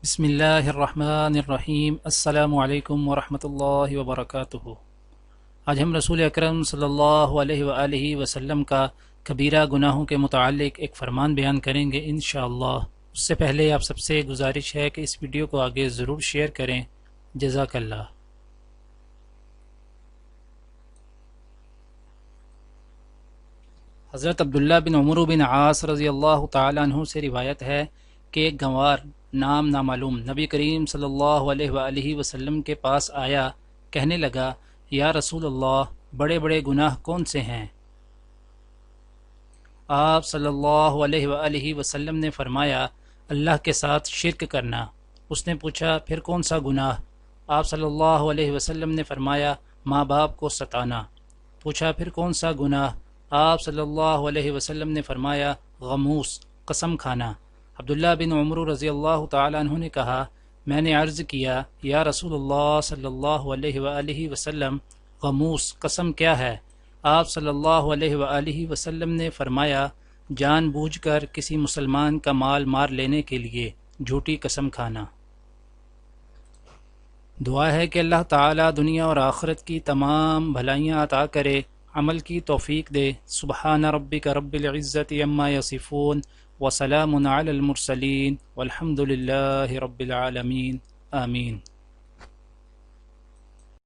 بسم اللہ الرحمن الرحیم۔ السلام علیکم ورحمۃ اللہ وبرکاتہ۔ آج ہم رسول اکرم صلی اللہ علیہ وآلہ وسلم کا کبیرہ گناہوں کے متعلق ایک فرمان بیان کریں گے انشاءاللہ۔ اس سے پہلے آپ سب سے گزارش ہے کہ اس ویڈیو کو آگے ضرور شیئر کریں۔ جزاک اللہ۔ حضرت عبداللہ بن عمرو بن عاص رضی اللہ تعالیٰ عنہ سے روایت ہے کہ ایک گنوار نام نامعلوم نبی کریم صلی اللہ علیہ وآلہ وسلم کے پاس آیا، کہنے لگا یا رسول اللہ، بڑے بڑے گناہ کون سے ہیں؟ آپ صلی اللہ علیہ وآلہ وسلم نے فرمایا اللہ کے ساتھ شرک کرنا۔ اس نے پوچھا پھر کون سا گناہ؟ آپ صلی اللہ علیہ وسلم نے فرمایا ماں باپ کو ستانا۔ پوچھا پھر کون سا گناہ؟ آپ صلی اللہ علیہ وسلم نے فرمایا غموس، قسم کھانا۔ عبداللہ بن عمرو رضی اللہ تعالیٰ عنہ نے کہا میں نے عرض کیا یا رسول اللہ صلی اللہ علیہ وآلہ وسلم، غموس قسم کیا ہے؟ آپ صلی اللہ علیہ وآلہ وسلم نے فرمایا جان بوجھ کر کسی مسلمان کا مال مار لینے کے لیے جھوٹی قسم کھانا۔ دعا ہے کہ اللہ تعالیٰ دنیا اور آخرت کی تمام بھلائیاں عطا کرے، عمل کی توفیق دے۔ سبحان ربک رب العزت عما یصفون وسلام علی المرسلین والحمد للہ رب العالمین، آمین۔